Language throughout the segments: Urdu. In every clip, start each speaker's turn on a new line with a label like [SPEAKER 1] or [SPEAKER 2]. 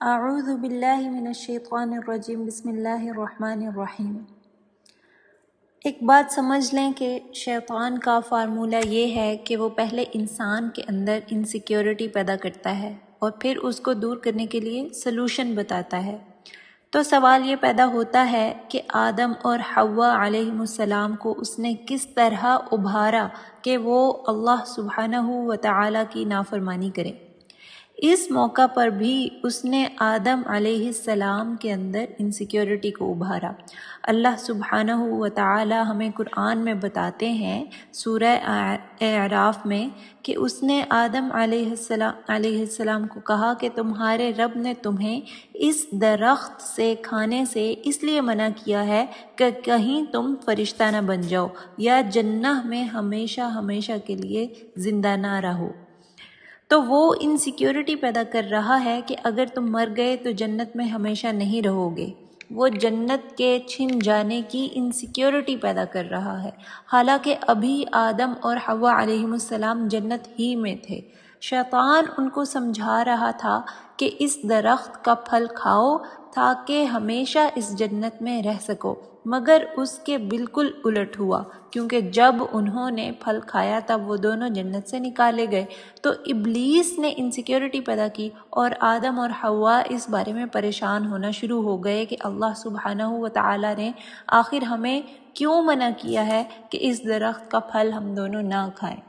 [SPEAKER 1] اعوذ باللہ من الشیطان الرجیم بسم اللہ الرحمن الرحیم۔ ایک بات سمجھ لیں کہ شیطان کا فارمولہ یہ ہے کہ وہ پہلے انسان کے اندر انسیکیورٹی پیدا کرتا ہے اور پھر اس کو دور کرنے کے لیے سلوشن بتاتا ہے۔ تو سوال یہ پیدا ہوتا ہے کہ آدم اور حوا علیہم السلام کو اس نے کس طرح ابھارا کہ وہ اللہ سبحانہ و تعالیٰ کی نافرمانی کریں۔ اس موقع پر بھی اس نے آدم علیہ السلام کے اندر انسیکیورٹی کو ابھارا۔ اللہ سبحانہ و تعالی ہمیں قرآن میں بتاتے ہیں سورہ اعراف میں کہ اس نے آدم علیہ السلام کو کہا کہ تمہارے رب نے تمہیں اس درخت سے کھانے سے اس لیے منع کیا ہے کہ کہیں تم فرشتہ نہ بن جاؤ یا جنہ میں ہمیشہ ہمیشہ کے لیے زندہ نہ رہو۔ تو وہ انسیکیورٹی پیدا کر رہا ہے کہ اگر تم مر گئے تو جنت میں ہمیشہ نہیں رہو گے۔ وہ جنت کے چھن جانے کی انسیکیورٹی پیدا کر رہا ہے، حالانکہ ابھی آدم اور حوا علیہم السلام جنت ہی میں تھے۔ شیطان ان کو سمجھا رہا تھا کہ اس درخت کا پھل کھاؤ تاکہ ہمیشہ اس جنت میں رہ سکو، مگر اس کے بالکل الٹ ہوا، کیونکہ جب انہوں نے پھل کھایا تب وہ دونوں جنت سے نکالے گئے۔ تو ابلیس نے انسیکیورٹی پیدا کی اور آدم اور حوا اس بارے میں پریشان ہونا شروع ہو گئے کہ اللہ سبحانہ و تعالیٰ نے آخر ہمیں کیوں منع کیا ہے کہ اس درخت کا پھل ہم دونوں نہ کھائیں۔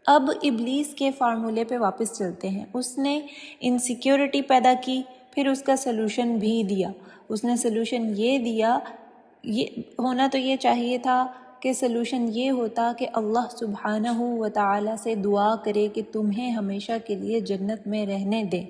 [SPEAKER 1] اب ابلیس کے فارمولے پہ واپس چلتے ہیں۔ اس نے انسیکیورٹی پیدا کی، پھر اس کا سلوشن بھی دیا۔ اس نے سلوشن یہ دیا، ہونا تو یہ چاہیے تھا کہ سلوشن یہ ہوتا کہ اللہ سبحانہ و تعالیٰ سے دعا کرے کہ تمہیں ہمیشہ کے لیے جنت میں رہنے دیں،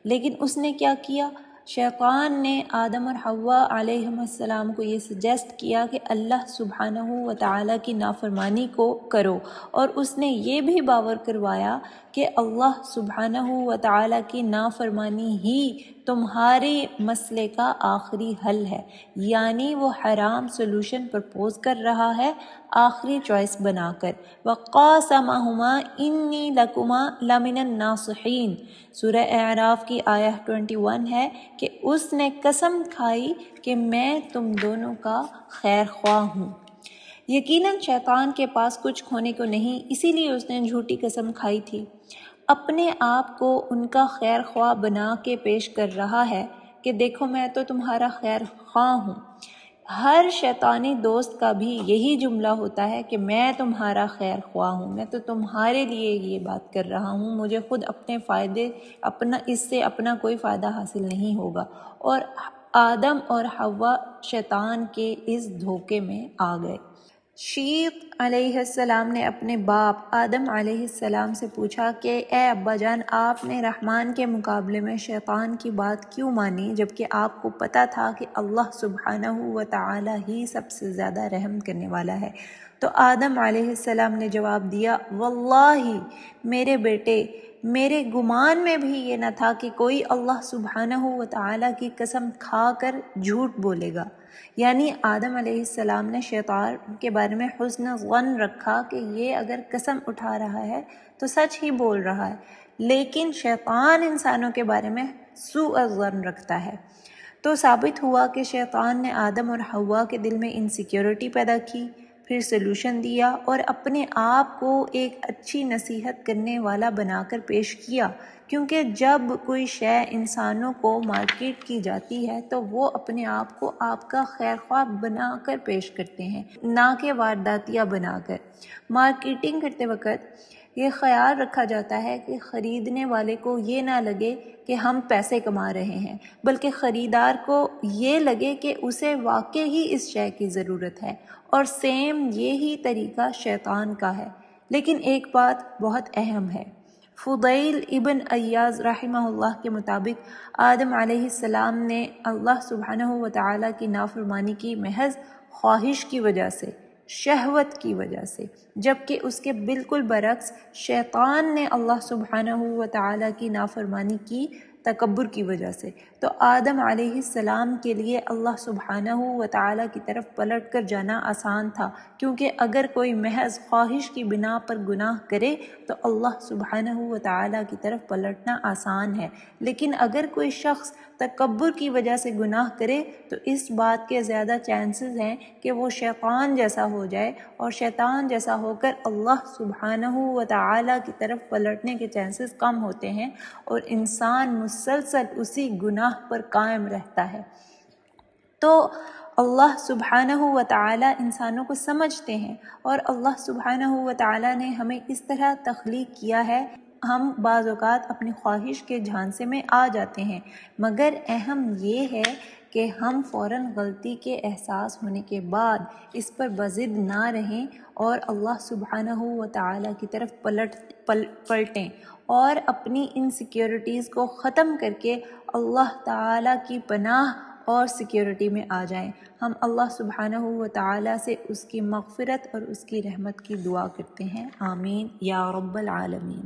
[SPEAKER 1] لیکن اس نے کیا کیا؟ شیطان نے آدم اور حوا علیہم السلام کو یہ سجیسٹ کیا کہ اللہ سبحانہ و تعالیٰ کی نافرمانی کو کرو، اور اس نے یہ بھی باور کروایا کہ اللہ سبحانہ و تعالیٰ کی نافرمانی ہی تمہارے مسئلے کا آخری حل ہے، یعنی وہ حرام سلوشن پرپوز کر رہا ہے آخری چوائس بنا کر۔ وَقَاسَمَهُمَا إِنِّي لَكُمَا لَمِنَ النَّاصِحِينَ، سورہ اعراف کی آیہ 21 ہے کہ اس نے قسم کھائی کہ میں تم دونوں کا خیر خواہ ہوں۔ یقیناً شیطان کے پاس کچھ کھونے کو نہیں، اسی لیے اس نے جھوٹی قسم کھائی تھی۔ اپنے آپ کو ان کا خیر خواہ بنا کے پیش کر رہا ہے کہ دیکھو میں تو تمہارا خیر خواہ ہوں۔ ہر شیطانی دوست کا بھی یہی جملہ ہوتا ہے کہ میں تمہارا خیر خواہ ہوں، میں تو تمہارے لیے یہ بات کر رہا ہوں، مجھے خود اپنے فائدے اس سے اپنا کوئی فائدہ حاصل نہیں ہوگا۔ اور آدم اور حوا شیطان کے اس دھوکے میں آ گئے۔ شیط علیہ السلام نے اپنے باپ آدم علیہ السلام سے پوچھا کہ اے ابا جان، آپ نے رحمان کے مقابلے میں شیطان کی بات کیوں مانی جبکہ آپ کو پتہ تھا کہ اللہ سبحانہ و تعالی ہی سب سے زیادہ رحم کرنے والا ہے؟ تو آدم علیہ السلام نے جواب دیا، واللہ میرے بیٹے، میرے گمان میں بھی یہ نہ تھا کہ کوئی اللہ سبحانہ و تعالیٰ کی قسم کھا کر جھوٹ بولے گا۔ یعنی آدم علیہ السلام نے شیطان کے بارے میں حسن ظن رکھا کہ یہ اگر قسم اٹھا رہا ہے تو سچ ہی بول رہا ہے، لیکن شیطان انسانوں کے بارے میں سوء ظن رکھتا ہے۔ تو ثابت ہوا کہ شیطان نے آدم اور حوا کے دل میں انسیکیورٹی پیدا کی، پھر سلوشن دیا اور اپنے آپ کو ایک اچھی نصیحت کرنے والا بنا کر پیش کیا، کیونکہ جب کوئی شے انسانوں کو مارکیٹ کی جاتی ہے تو وہ اپنے آپ کو آپ کا خیر خواہ بنا کر پیش کرتے ہیں، نہ کہ وارداتیہ بنا کر۔ مارکیٹنگ کرتے وقت یہ خیال رکھا جاتا ہے کہ خریدنے والے کو یہ نہ لگے کہ ہم پیسے کما رہے ہیں، بلکہ خریدار کو یہ لگے کہ اسے واقع ہی اس شے کی ضرورت ہے، اور سیم یہی طریقہ شیطان کا ہے۔ لیکن ایک بات بہت اہم ہے۔ فضیل ابن ایاز رحمہ اللہ کے مطابق آدم علیہ السلام نے اللہ سبحانہ و تعالیٰ کی نافرمانی کی محض خواہش کی وجہ سے، شہوت کی وجہ سے، جبکہ اس کے بالکل برعکس شیطان نے اللہ سبحانہ و تعالیٰ کی نافرمانی کی تکبر کی وجہ سے۔ تو آدم علیہ السلام کے لیے اللہ سبحانہ و تعالیٰ کی طرف پلٹ کر جانا آسان تھا، کیونکہ اگر کوئی محض خواہش کی بنا پر گناہ کرے تو اللہ سبحانہ و تعالیٰ کی طرف پلٹنا آسان ہے، لیکن اگر کوئی شخص تکبر کی وجہ سے گناہ کرے تو اس بات کے زیادہ چانسز ہیں کہ وہ شیطان جیسا ہو جائے، اور شیطان جیسا ہو کر اللہ سبحانہ و تعالیٰ کی طرف پلٹنے کے چانسز کم ہوتے ہیں، اور انسان مسلسل اسی گناہ پر قائم رہتا ہے۔ تو اللہ سبحانہ و تعالیٰ انسانوں کو سمجھتے ہیں، اور اللہ سبحانہ و تعالیٰ نے ہمیں اس طرح تخلیق کیا ہے، ہم بعض اوقات اپنی خواہش کے جھانسے میں آ جاتے ہیں، مگر اہم یہ ہے کہ ہم فوراً غلطی کے احساس ہونے کے بعد اس پر بضد نہ رہیں اور اللہ سبحانہ و تعالیٰ کی طرف پلٹیں، اور اپنی انسیکیورٹیز کو ختم کر کے اللہ تعالیٰ کی پناہ اور سیکیورٹی میں آ جائیں۔ ہم اللہ سبحانہ و تعالیٰ سے اس کی مغفرت اور اس کی رحمت کی دعا کرتے ہیں، آمین یا رب العالمین۔